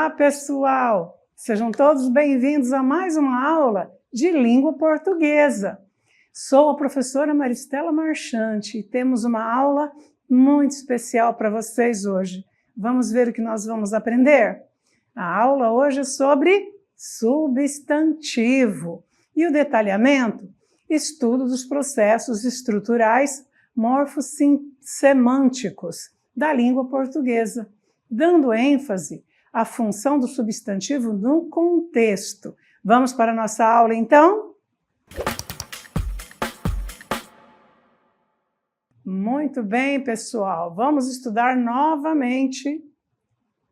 Olá, pessoal! Sejam todos bem-vindos a mais uma aula de língua portuguesa. Sou a professora Maristela Marchante e temos uma aula muito especial para vocês hoje. Vamos ver o que nós vamos aprender? A aula hoje é sobre substantivo e o detalhamento, estudo dos processos estruturais morfossemânticos da língua portuguesa, dando ênfase à função do substantivo no contexto. Vamos para a nossa aula, então? Muito bem, pessoal. Vamos estudar novamente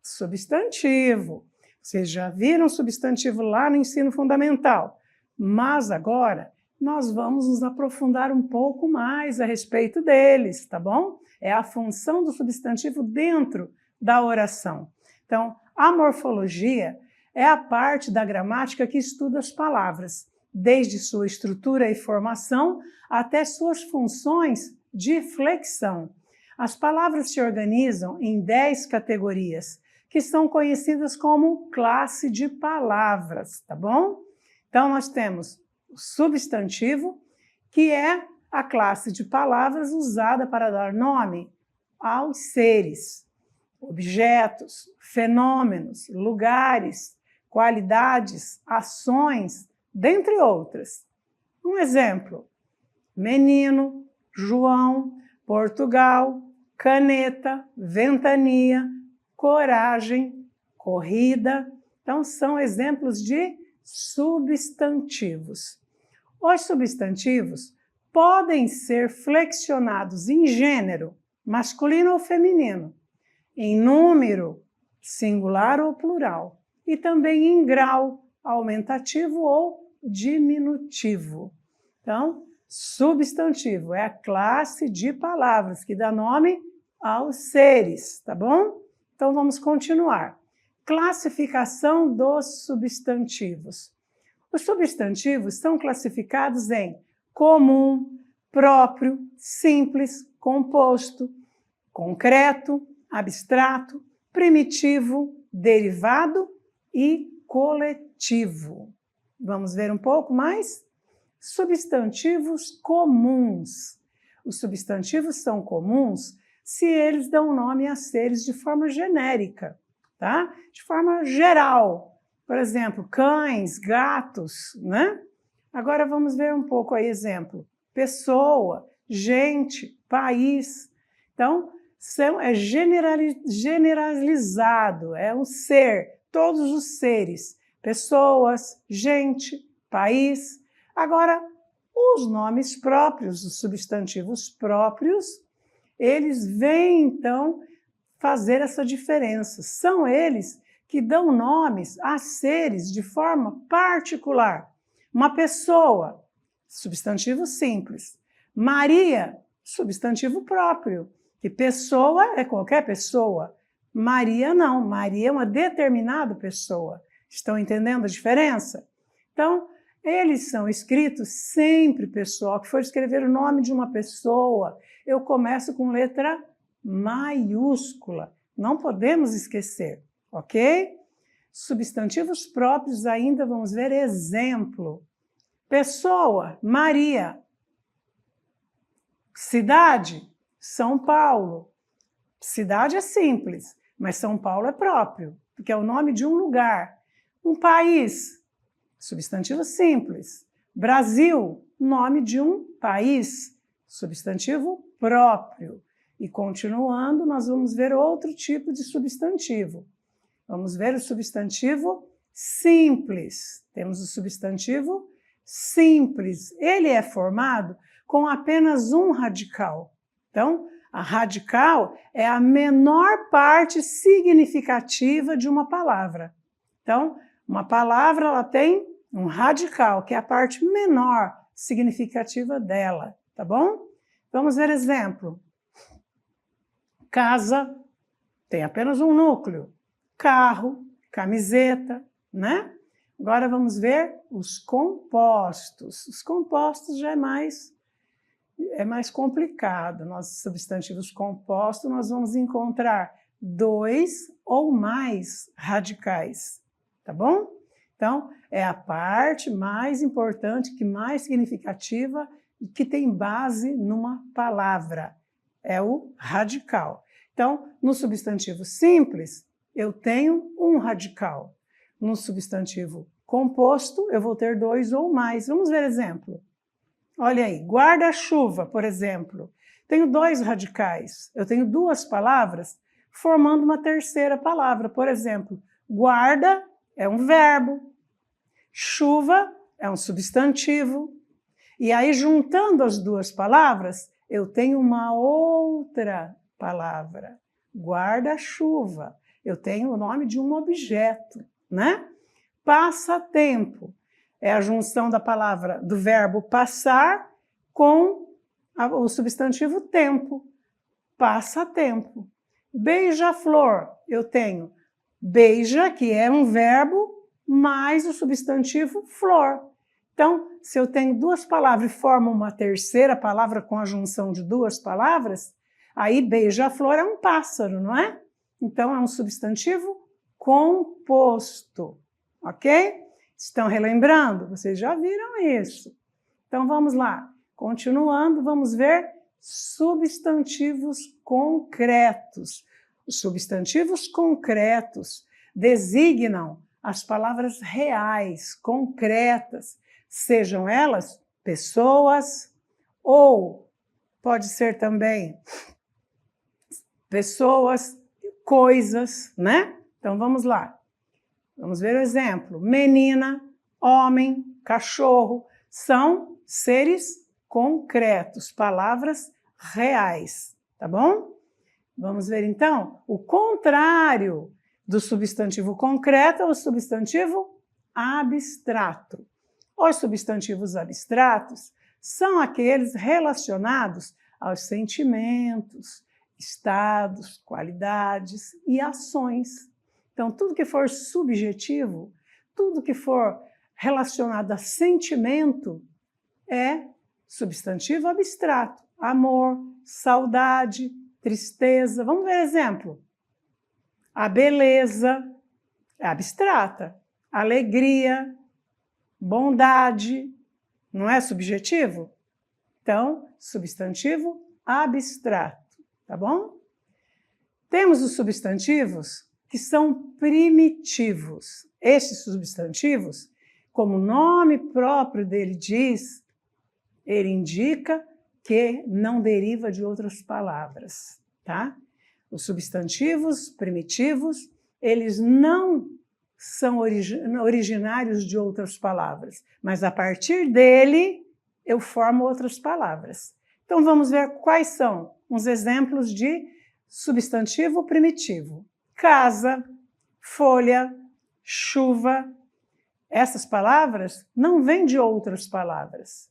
substantivo. Vocês já viram substantivo lá no ensino fundamental, mas agora nós vamos nos aprofundar um pouco mais a respeito deles, tá bom? É a função do substantivo dentro da oração. Então, a morfologia é a parte da gramática que estuda as palavras, desde sua estrutura e formação até suas funções de flexão. As palavras se organizam em 10 categorias, que são conhecidas como classe de palavras, tá bom? Então, nós temos o substantivo, que é a classe de palavras usada para dar nome aos seres, objetos, fenômenos, lugares, qualidades, ações, dentre outras. Um exemplo: menino, João, Portugal, caneta, ventania, coragem, corrida. Então, são exemplos de substantivos. Os substantivos podem ser flexionados em gênero, masculino ou feminino, em número, singular ou plural, e também em grau, aumentativo ou diminutivo. Então, substantivo é a classe de palavras que dá nome aos seres, tá bom? Então, vamos continuar. Classificação dos substantivos. Os substantivos são classificados em comum, próprio, simples, composto, concreto, abstrato, primitivo, derivado e coletivo. Vamos ver um pouco mais? Substantivos comuns. Os substantivos são comuns se eles dão nome a seres de forma genérica, tá? De forma geral. Por exemplo, cães, gatos, né? Agora vamos ver um pouco aí exemplo. Pessoa, gente, país. Então, é generalizado, é um ser, todos os seres. Pessoas, gente, país. Agora, os nomes próprios, os substantivos próprios, eles vêm, então, fazer essa diferença. São eles que dão nomes a seres de forma particular. Uma pessoa, substantivo simples. Maria, substantivo próprio. Que pessoa é qualquer pessoa. Maria não, Maria é uma determinada pessoa. Estão entendendo a diferença? Então, eles são escritos sempre, pessoal, que for escrever o nome de uma pessoa, eu começo com letra maiúscula. Não podemos esquecer, ok? Substantivos próprios ainda vamos ver exemplo. Pessoa, Maria. Cidade, São Paulo. Cidade é simples, mas São Paulo é próprio, porque é o nome de um lugar. Um país, substantivo simples. Brasil, nome de um país, substantivo próprio. E continuando, nós vamos ver outro tipo de substantivo. Vamos ver o substantivo simples. Temos o substantivo simples. Ele é formado com apenas um radical. Então, a radical é a menor parte significativa de uma palavra. Então, uma palavra ela tem um radical, que é a parte menor significativa dela, tá bom? Vamos ver exemplo. Casa tem apenas um núcleo. Carro, camiseta, né? Agora vamos ver os compostos. Os compostos já é mais complicado. Nos substantivos compostos nós vamos encontrar 2 ou mais radicais, tá bom? Então, é a parte mais importante, que mais significativa e que tem base numa palavra, é o radical. Então, no substantivo simples, eu tenho um radical. No substantivo composto, eu vou ter 2 ou mais. Vamos ver exemplo. Olha aí, guarda-chuva, por exemplo. Tenho 2 radicais. Eu tenho 2 palavras formando uma terceira palavra. Por exemplo, guarda é um verbo, chuva é um substantivo. E aí, juntando as 2 palavras, eu tenho uma outra palavra, guarda-chuva. Eu tenho o nome de um objeto, né? Passatempo é a junção da palavra, do verbo passar com o substantivo tempo, passatempo. Beija-flor, eu tenho beija, que é um verbo, mais o substantivo flor. Então, se eu tenho 2 palavras e formo uma terceira palavra com a junção de 2 palavras, aí beija-flor é um pássaro, não é? Então, é um substantivo composto, ok? Estão relembrando? Vocês já viram isso. Então, vamos lá. Continuando, vamos ver substantivos concretos. Os substantivos concretos designam as palavras reais, concretas, sejam elas pessoas ou pode ser também pessoas, coisas, né? Então, vamos lá. Vamos ver o exemplo. Menina, homem, cachorro, são seres concretos, palavras reais, tá bom? Vamos ver então o contrário do substantivo concreto é o substantivo abstrato. Os substantivos abstratos são aqueles relacionados aos sentimentos, estados, qualidades e ações. Então, tudo que for subjetivo, tudo que for relacionado a sentimento é substantivo abstrato. Amor, saudade, tristeza. Vamos ver exemplo. A beleza é abstrata. Alegria, bondade, não é subjetivo? Então, substantivo abstrato, tá bom? Temos os substantivos que são primitivos. Estes substantivos, como o nome próprio dele diz, ele indica que não deriva de outras palavras, tá? Os substantivos primitivos, eles não são originários de outras palavras, mas a partir dele eu formo outras palavras. Então vamos ver quais são uns exemplos de substantivo primitivo. Casa, folha, chuva. Essas palavras não vêm de outras palavras.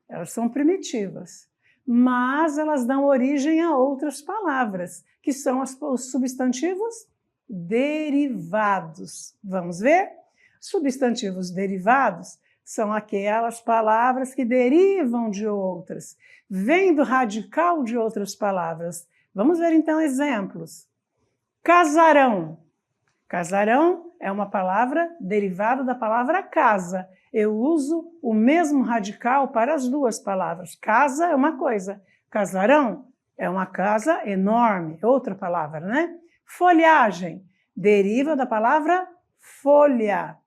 Elas são primitivas, mas elas dão origem a outras palavras, que são os substantivos derivados. Vamos ver? Substantivos derivados são aquelas palavras que derivam de outras, vêm do radical de outras palavras. Vamos ver então exemplos. Casarão. Casarão é uma palavra derivada da palavra casa. Eu uso o mesmo radical para as 2 palavras. Casa é uma coisa, casarão é uma casa enorme, outra palavra, né? Folhagem deriva da palavra folha.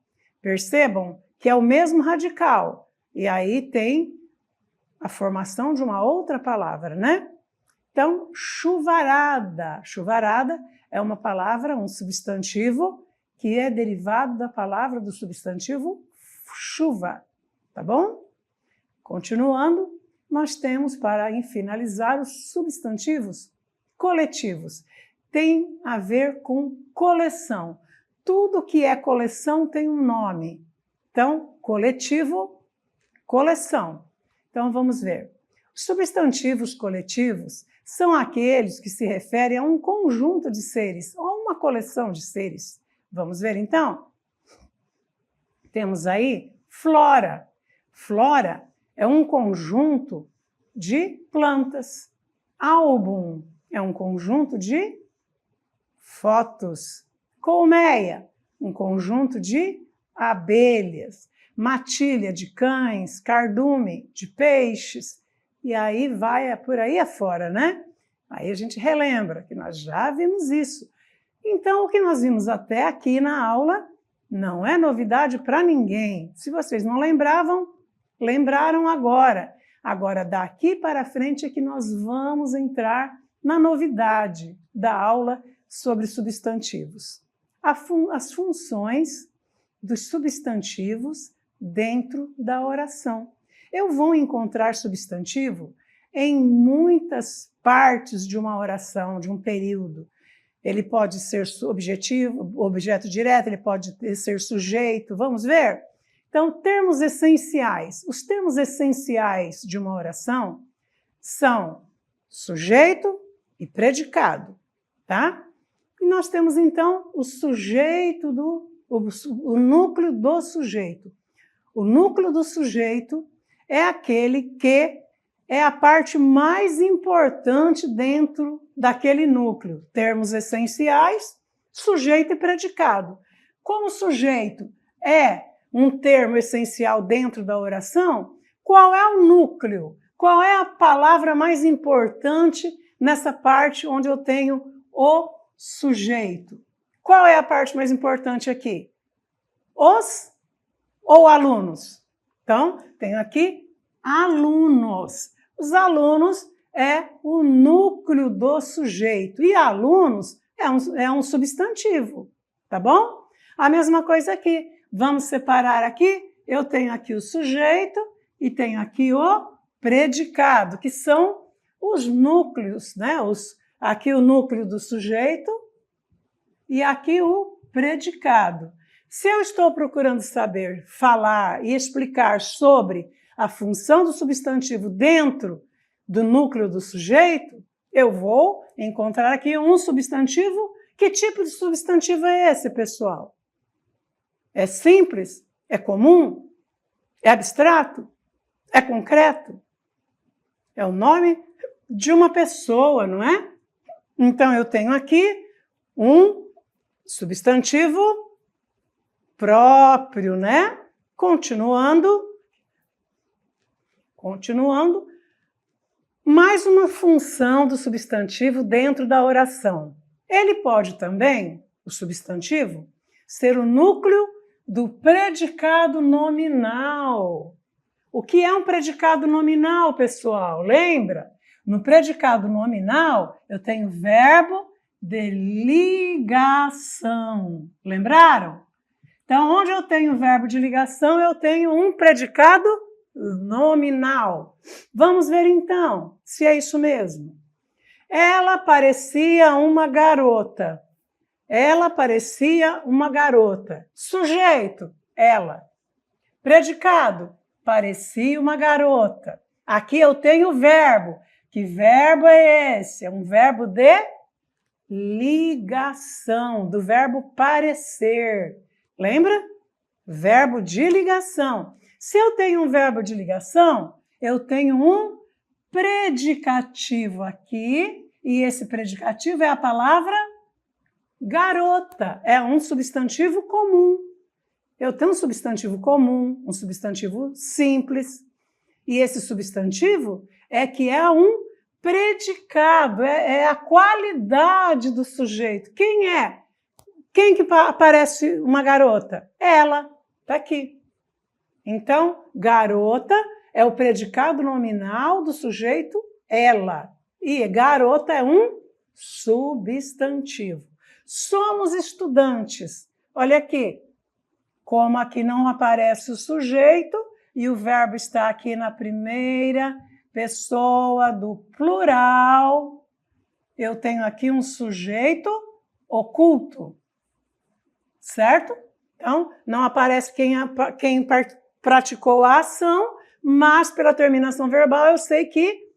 Percebam que é o mesmo radical. E aí tem a formação de uma outra palavra, né? Então, chuvarada. Chuvarada é uma palavra, um substantivo, que é derivado da palavra do substantivo chuva, tá bom? Continuando, nós temos, para finalizar, os substantivos coletivos. Tem a ver com coleção. Tudo que é coleção tem um nome. Então, coletivo, coleção. Então, vamos ver. Os substantivos coletivos são aqueles que se referem a um conjunto de seres, ou uma coleção de seres. Vamos ver, então? Temos aí flora. Flora é um conjunto de plantas. Álbum é um conjunto de fotos. Colmeia, um conjunto de abelhas. Matilha, de cães. Cardume, de peixes. E aí vai por aí afora, né? Aí a gente relembra que nós já vimos isso. Então, o que nós vimos até aqui na aula não é novidade para ninguém. Se vocês não lembravam, lembraram agora. Agora, daqui para frente é que nós vamos entrar na novidade da aula sobre substantivos. As funções dos substantivos dentro da oração. Eu vou encontrar substantivo em muitas partes de uma oração, de um período. Ele pode ser objetivo, objeto direto, ele pode ser sujeito. Vamos ver? Então, termos essenciais. Os termos essenciais de uma oração são sujeito e predicado, tá? E nós temos, então, o sujeito o núcleo do sujeito. O núcleo do sujeito é aquele que é a parte mais importante dentro daquele núcleo. Termos essenciais, sujeito e predicado. Como sujeito é um termo essencial dentro da oração, qual é o núcleo? Qual é a palavra mais importante nessa parte onde eu tenho o sujeito? Qual é a parte mais importante aqui? Os ou alunos? Então, tenho aqui alunos. Os alunos é o núcleo do sujeito e alunos é um substantivo, tá bom? A mesma coisa aqui. Vamos separar aqui. Eu tenho aqui o sujeito e tenho aqui o predicado, que são os núcleos, né? Aqui o núcleo do sujeito e aqui o predicado. Se eu estou procurando saber, falar e explicar sobre a função do substantivo dentro do núcleo do sujeito, eu vou encontrar aqui um substantivo. Que tipo de substantivo é esse, pessoal? É simples? É comum? É abstrato? É concreto? É o nome de uma pessoa, não é? Então, eu tenho aqui um substantivo próprio, né? Continuando, mais uma função do substantivo dentro da oração. Ele pode também, o substantivo, ser o núcleo do predicado nominal. O que é um predicado nominal, pessoal? Lembra? No predicado nominal, eu tenho verbo de ligação. Lembraram? Então, onde eu tenho verbo de ligação, eu tenho um predicado nominal. Vamos ver então se é isso mesmo. Ela parecia uma garota. Ela parecia uma garota. Sujeito, ela. Predicado, parecia uma garota. Aqui eu tenho o verbo. Que verbo é esse? É um verbo de ligação, do verbo parecer. Lembra? Verbo de ligação. Se eu tenho um verbo de ligação, eu tenho um predicativo aqui, e esse predicativo é a palavra garota. É um substantivo comum. Eu tenho um substantivo comum, um substantivo simples, e esse substantivo é um predicado, é a qualidade do sujeito. Quem é? Quem que parece uma garota? Ela, tá aqui. Então, garota é o predicado nominal do sujeito ela. E garota é um substantivo. Somos estudantes. Olha aqui. Como aqui não aparece o sujeito e o verbo está aqui na primeira pessoa do plural, eu tenho aqui um sujeito oculto. Certo? Então, não aparece quem praticou a ação, mas pela terminação verbal eu sei que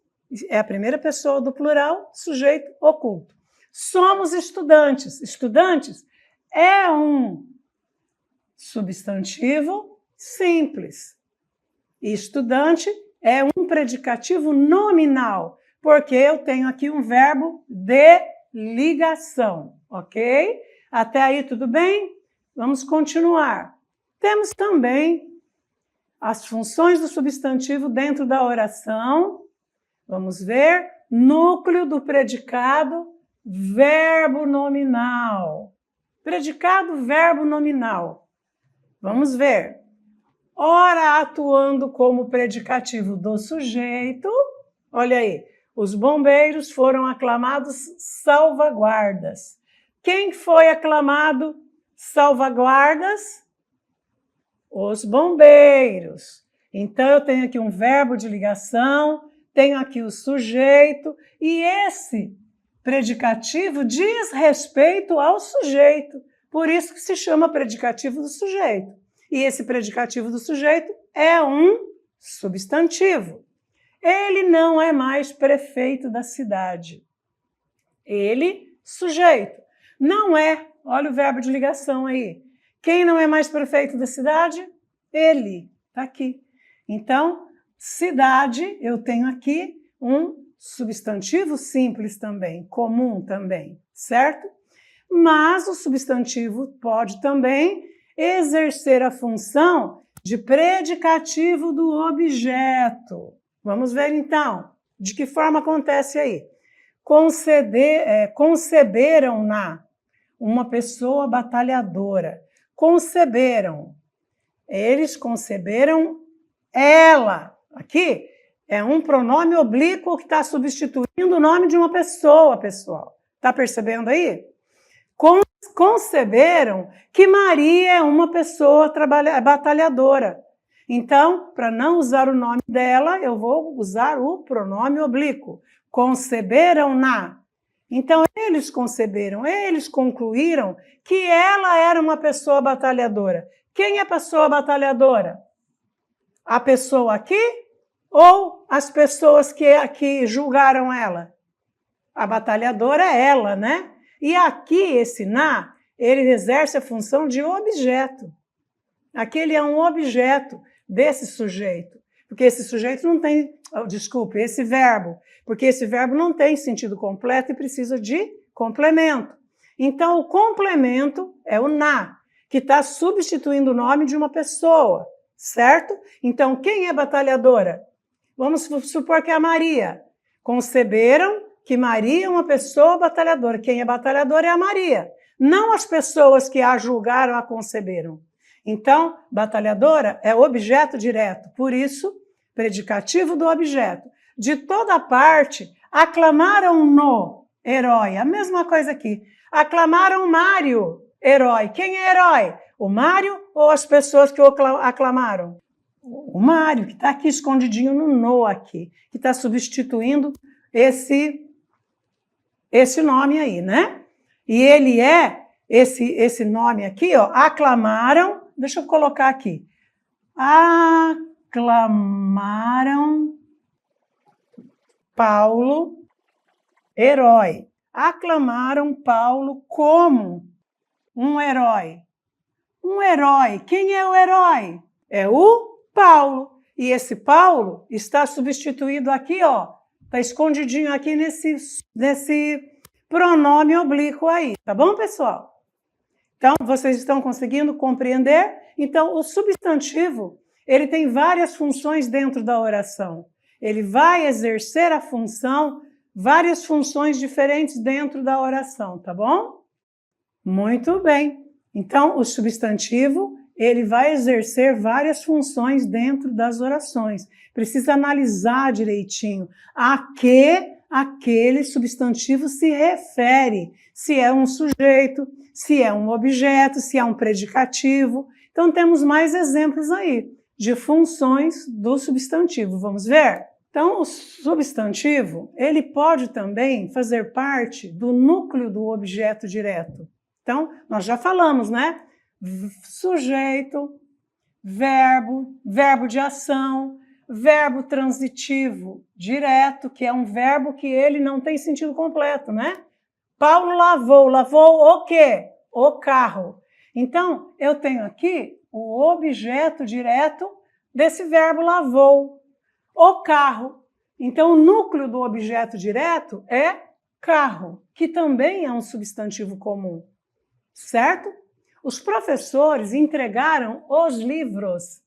é a primeira pessoa do plural, sujeito oculto. Somos estudantes. Estudantes é um substantivo simples. E estudante é um predicativo nominal, porque eu tenho aqui um verbo de ligação, ok? Até aí tudo bem? Vamos continuar. Temos também as funções do substantivo dentro da oração. Vamos ver. Núcleo do predicado, verbo nominal. Predicado, verbo nominal. Vamos ver. Ora atuando como predicativo do sujeito. Olha aí. Os bombeiros foram aclamados salvaguardas. Quem foi aclamado salvaguardas? Os bombeiros. Então, eu tenho aqui um verbo de ligação, tenho aqui o sujeito, e esse predicativo diz respeito ao sujeito. Por isso que se chama predicativo do sujeito. E esse predicativo do sujeito é um substantivo. Ele não é mais prefeito da cidade. Ele, sujeito. Não é. Olha o verbo de ligação aí. Quem não é mais prefeito da cidade? Ele. Está aqui. Então, cidade, eu tenho aqui um substantivo simples também, comum também, certo? Mas o substantivo pode também exercer a função de predicativo do objeto. Vamos ver então, de que forma acontece aí. Conceberam-na, uma pessoa batalhadora. Conceberam. Eles conceberam ela. Aqui é um pronome oblíquo que está substituindo o nome de uma pessoa, pessoal. Está percebendo aí? Conceberam que Maria é uma pessoa batalhadora. Então, para não usar o nome dela, eu vou usar o pronome oblíquo. Conceberam-na. Então, eles conceberam, eles concluíram que ela era uma pessoa batalhadora. Quem é a pessoa batalhadora? A pessoa aqui ou as pessoas que julgaram ela? A batalhadora é ela, né? E aqui, esse na, ele exerce a função de objeto. Aqui ele é um objeto desse sujeito. Porque esse sujeito não tem, esse verbo. Porque esse verbo não tem sentido completo e precisa de complemento. Então, o complemento é o na, que está substituindo o nome de uma pessoa, certo? Então, quem é batalhadora? Vamos supor que é a Maria. Conceberam que Maria é uma pessoa batalhadora. Quem é batalhadora é a Maria. Não as pessoas que a julgaram, a conceberam. Então, batalhadora é objeto direto. Por isso, predicativo do objeto. De toda parte, aclamaram-no herói. A mesma coisa aqui. Aclamaram Mário, herói. Quem é herói? O Mário ou as pessoas que o aclamaram? O Mário, que está aqui escondidinho no no aqui, que está substituindo esse nome aí, né? E ele é, esse nome aqui, ó, aclamaram, deixa eu colocar aqui, aclamaram Paulo, herói. Aclamaram Paulo como um herói. Um herói. Quem é o herói? É o Paulo. E esse Paulo está substituído aqui, ó. Está escondidinho aqui nesse pronome oblíquo aí. Tá bom, pessoal? Então, vocês estão conseguindo compreender? Então, o substantivo, ele tem várias funções dentro da oração. Ele vai exercer a função, várias funções diferentes dentro da oração, tá bom? Muito bem. Então, o substantivo, ele vai exercer várias funções dentro das orações. Precisa analisar direitinho a que aquele substantivo se refere. Se é um sujeito, se é um objeto, se é um predicativo. Então, temos mais exemplos aí de funções do substantivo. Vamos ver? Então, o substantivo, ele pode também fazer parte do núcleo do objeto direto. Então, nós já falamos, né? Sujeito, verbo, verbo de ação, verbo transitivo direto, que é um verbo que ele não tem sentido completo, né? Paulo lavou. Lavou o quê? O carro. Então, eu tenho aqui o objeto direto desse verbo lavou. O carro. Então, o núcleo do objeto direto é carro, que também é um substantivo comum, certo? Os professores entregaram os livros.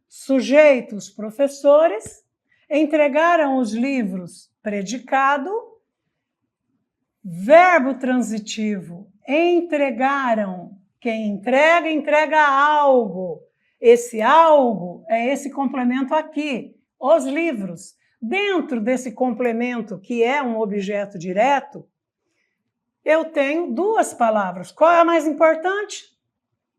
Sujeito, os professores, entregaram os livros. Predicado, verbo transitivo, entregaram. Quem entrega, entrega algo. Esse algo é esse complemento aqui, os livros. Dentro desse complemento, que é um objeto direto, eu tenho duas palavras. Qual é a mais importante?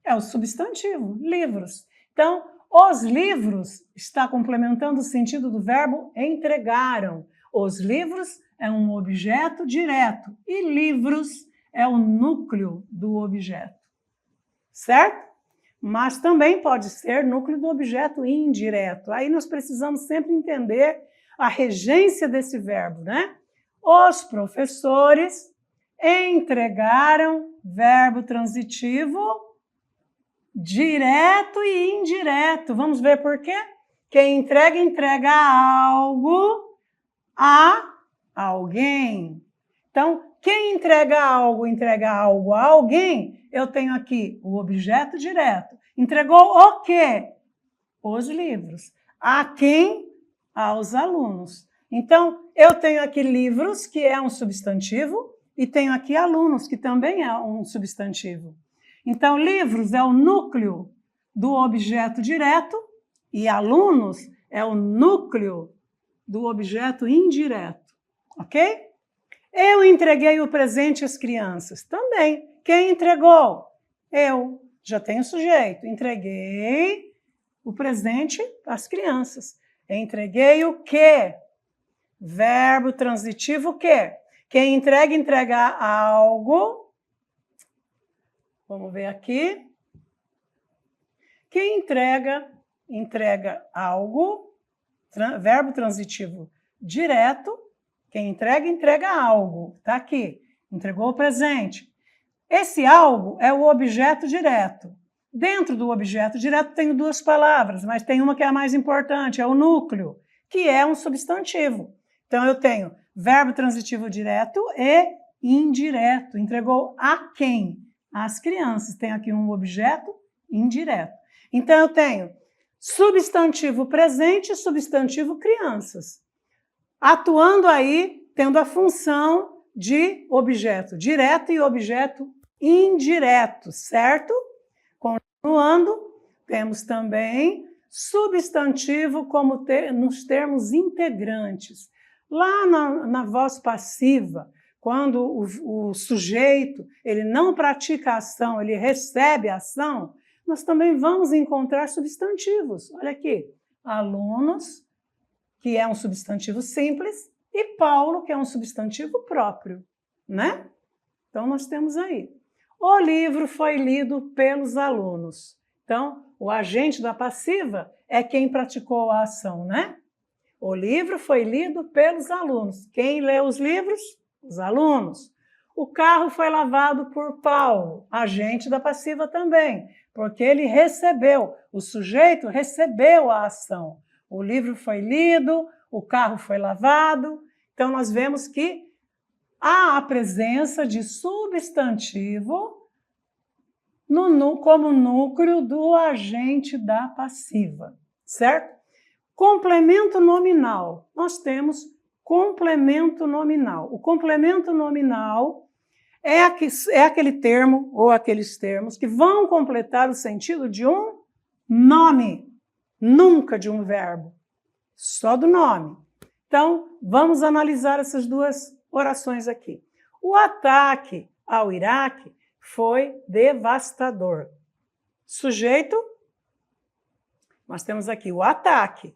É o substantivo, livros. Então, os livros está complementando o sentido do verbo entregaram. Os livros é um objeto direto e livros é o núcleo do objeto, certo? Mas também pode ser núcleo do objeto indireto. Aí nós precisamos sempre entender a regência desse verbo, né? Os professores entregaram, verbo transitivo, direto e indireto. Vamos ver por quê? Quem entrega, entrega algo a alguém. Então, quem entrega algo a alguém, eu tenho aqui o objeto direto. Entregou o quê? Os livros. A quem? Aos alunos. Então, eu tenho aqui livros, que é um substantivo, e tenho aqui alunos, que também é um substantivo. Então, livros é o núcleo do objeto direto e alunos é o núcleo do objeto indireto, ok? Eu entreguei o presente às crianças. Também. Quem entregou? Eu. Já tenho sujeito. Entreguei o presente às crianças. Entreguei o quê? Verbo transitivo o quê? Quem entrega, entrega algo. Vamos ver aqui. Quem entrega, entrega algo. Verbo transitivo direto. Quem entrega, entrega algo. Está aqui. Entregou o presente. Esse algo é o objeto direto. Dentro do objeto direto tenho duas palavras, mas tem uma que é a mais importante, é o núcleo, que é um substantivo. Então, eu tenho verbo transitivo direto e indireto. Entregou a quem? Às crianças. Tem aqui um objeto indireto. Então, eu tenho substantivo presente e substantivo crianças. Atuando aí, tendo a função de objeto direto e objeto indireto, certo? Continuando, temos também substantivo como nos termos integrantes. Lá na voz passiva, quando o sujeito ele não pratica a ação, ele recebe a ação, nós também vamos encontrar substantivos. Olha aqui, alunos, que é um substantivo simples, e Paulo, que é um substantivo próprio, né? Então, nós temos aí. O livro foi lido pelos alunos. Então, o agente da passiva é quem praticou a ação, né? O livro foi lido pelos alunos. Quem lê os livros? Os alunos. O carro foi lavado por Paulo, agente da passiva também, porque ele recebeu, o sujeito recebeu a ação. O livro foi lido, o carro foi lavado. Então, nós vemos que há a presença de substantivo como núcleo do agente da passiva, certo? Complemento nominal. Nós temos complemento nominal. O complemento nominal é aquele termo ou aqueles termos que vão completar o sentido de um nome, nunca de um verbo, só do nome. Então, vamos analisar essas duas orações aqui. O ataque ao Iraque foi devastador. Sujeito, nós temos aqui o ataque.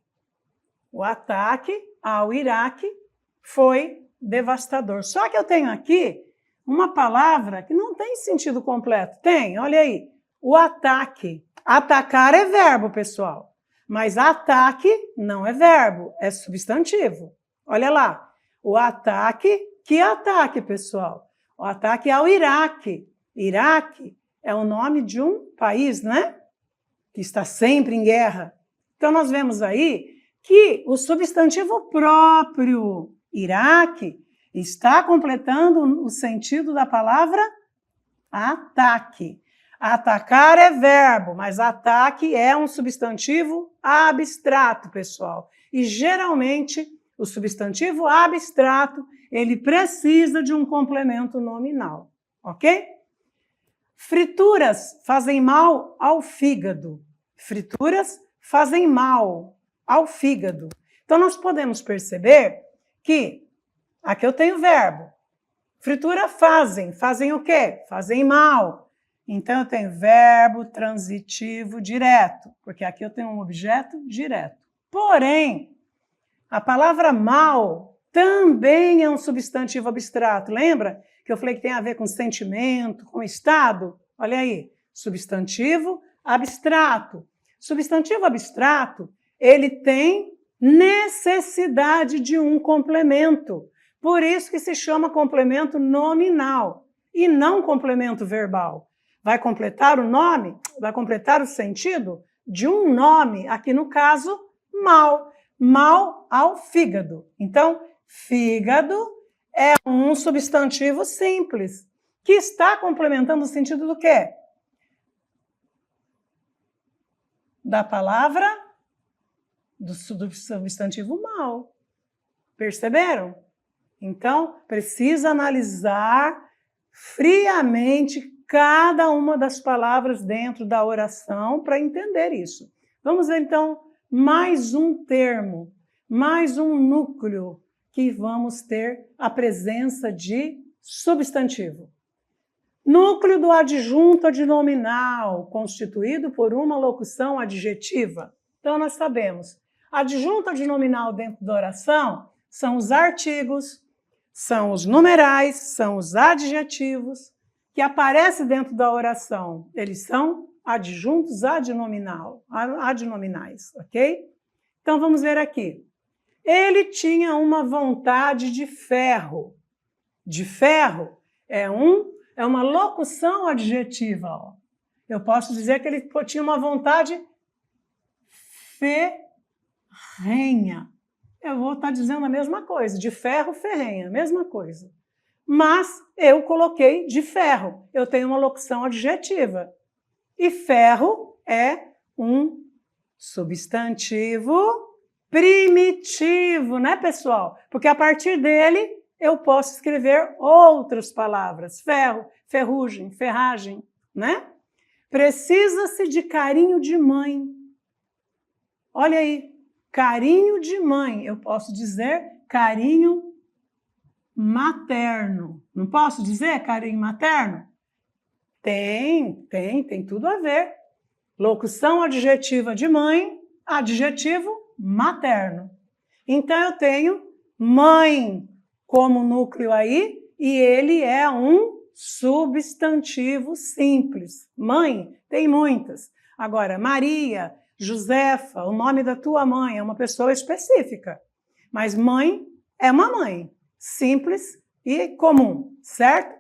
O ataque ao Iraque foi devastador. Só que eu tenho aqui uma palavra que não tem sentido completo. Tem, olha aí, o ataque. Atacar é verbo, pessoal. Mas ataque não é verbo, é substantivo. Olha lá, o ataque, que ataque, pessoal? O ataque ao Iraque. Iraque é o nome de um país, né? Que está sempre em guerra. Então, nós vemos aí que o substantivo próprio, Iraque, Está completando o sentido da palavra ataque. Atacar é verbo, mas ataque é um substantivo abstrato, pessoal. E geralmente o substantivo abstrato, ele precisa de um complemento nominal, ok? Frituras fazem mal ao fígado. Frituras fazem mal ao fígado. Então nós podemos perceber que aqui eu tenho verbo. Fritura fazem o quê? Fazem mal. Então eu tenho verbo transitivo direto, porque aqui eu tenho um objeto direto. Porém, a palavra mal também é um substantivo abstrato. Lembra que eu falei que tem a ver com sentimento, com estado? Olha aí, substantivo abstrato. Substantivo abstrato, ele tem necessidade de um complemento. Por isso que se chama complemento nominal e não complemento verbal. Vai completar o nome, vai completar o sentido de um nome, aqui no caso, mal. Mal ao fígado. Então, fígado é um substantivo simples, que está complementando o sentido do quê? Da palavra do substantivo mal. Perceberam? Então, precisa analisar friamente cada uma das palavras dentro da oração para entender isso. Vamos ver, então, mais um termo, mais um núcleo que vamos ter a presença de substantivo. Núcleo do adjunto adnominal, constituído por uma locução adjetiva. Então, nós sabemos, adjunto adnominal dentro da oração são os artigos, são os numerais, são os adjetivos que aparecem dentro da oração. Eles são adjuntos adnominais, ok? Então, vamos ver aqui. Ele tinha uma vontade de ferro. De ferro é uma locução adjetiva. Ó. Eu posso dizer que ele tinha uma vontade ferrenha. Eu vou estar dizendo a mesma coisa, de ferro, ferrenha, mesma coisa. Mas eu coloquei de ferro. Eu tenho uma locução adjetiva. E ferro é um substantivo primitivo, né, pessoal? Porque a partir dele eu posso escrever outras palavras. Ferro, ferrugem, ferragem, né? Precisa-se de carinho de mãe. Olha aí, carinho de mãe. Eu posso dizer carinho materno. Não posso dizer carinho materno? Tem tudo a ver. Locução adjetiva de mãe, adjetivo materno. Então eu tenho mãe como núcleo aí e ele é um substantivo simples. Mãe, tem muitas. Agora, Maria, Josefa, o nome da tua mãe é uma pessoa específica. Mas mãe é uma mãe, simples e comum, certo?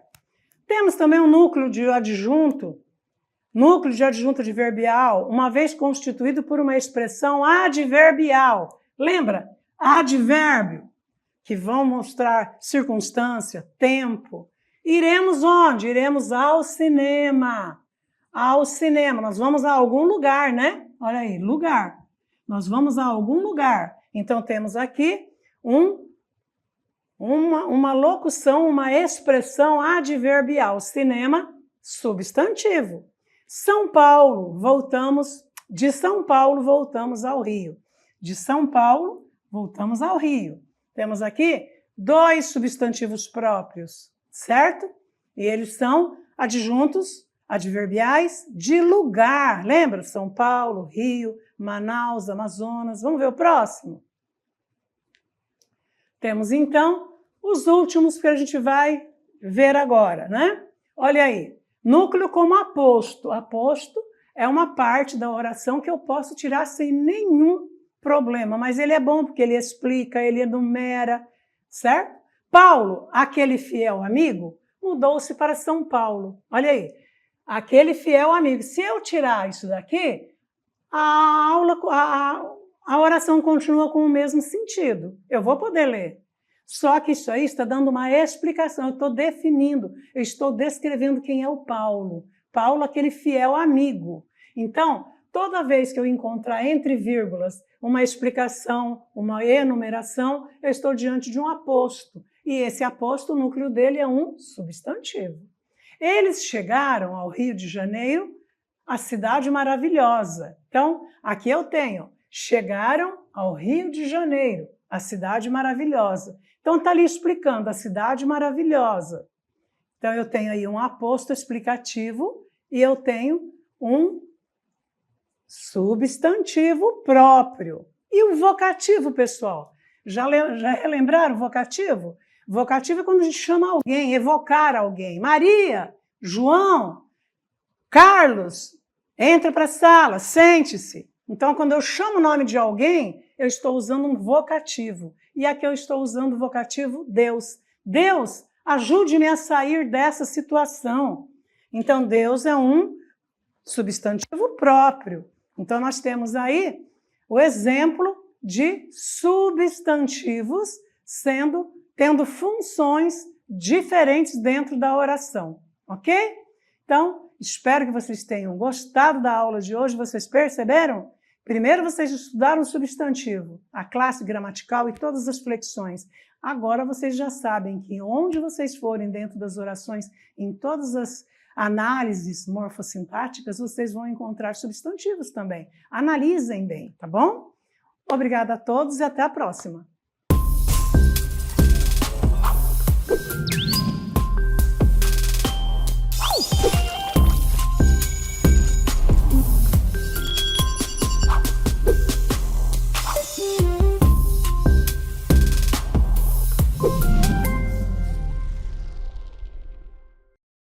Temos também um núcleo de adjunto adverbial, uma vez constituído por uma expressão adverbial. Lembra? Advérbio, que vão mostrar circunstância, tempo. Iremos onde? Iremos ao cinema. Ao cinema. Nós vamos a algum lugar, né? Olha aí, lugar. Nós vamos a algum lugar. Então, temos aqui uma locução, uma expressão adverbial. Cinema, substantivo. São Paulo, de São Paulo voltamos ao Rio. De São Paulo, voltamos ao Rio. Temos aqui 2 substantivos próprios, certo? E eles são adjuntos adverbiais de lugar. Lembra? São Paulo, Rio, Manaus, Amazonas. Vamos ver o próximo? Temos, então, os últimos que a gente vai ver agora, né? Olha aí. Núcleo como aposto. Aposto é uma parte da oração que eu posso tirar sem nenhum problema, mas ele é bom porque ele explica, ele enumera, certo? Paulo, aquele fiel amigo, mudou-se para São Paulo. Olha aí, aquele fiel amigo. Se eu tirar isso daqui, a oração continua com o mesmo sentido. Eu vou poder ler. Só que isso aí está dando uma explicação, eu estou definindo, eu estou descrevendo quem é o Paulo. Paulo, aquele fiel amigo. Então, toda vez que eu encontrar entre vírgulas uma explicação, uma enumeração, eu estou diante de um aposto. E esse aposto, o núcleo dele é um substantivo. Eles chegaram ao Rio de Janeiro, a cidade maravilhosa. Então, aqui eu tenho, chegaram ao Rio de Janeiro, a cidade maravilhosa. Então, está ali explicando a cidade maravilhosa. Então, eu tenho aí um aposto explicativo e eu tenho um substantivo próprio. E o vocativo, pessoal? Já relembraram o vocativo? Vocativo é quando a gente chama alguém, evocar alguém. Maria, João, Carlos, entra para a sala, sente-se. Então, quando eu chamo o nome de alguém, eu estou usando um vocativo. E aqui eu estou usando o vocativo Deus. Deus, ajude-me a sair dessa situação. Então, Deus é um substantivo próprio. Então, nós temos aí o exemplo de substantivos tendo funções diferentes dentro da oração, ok? Então, espero que vocês tenham gostado da aula de hoje. Vocês perceberam? Primeiro vocês estudaram o substantivo, a classe gramatical e todas as flexões. Agora vocês já sabem que onde vocês forem dentro das orações, em todas as análises morfossintáticas, vocês vão encontrar substantivos também. Analisem bem, tá bom? Obrigada a todos e até a próxima!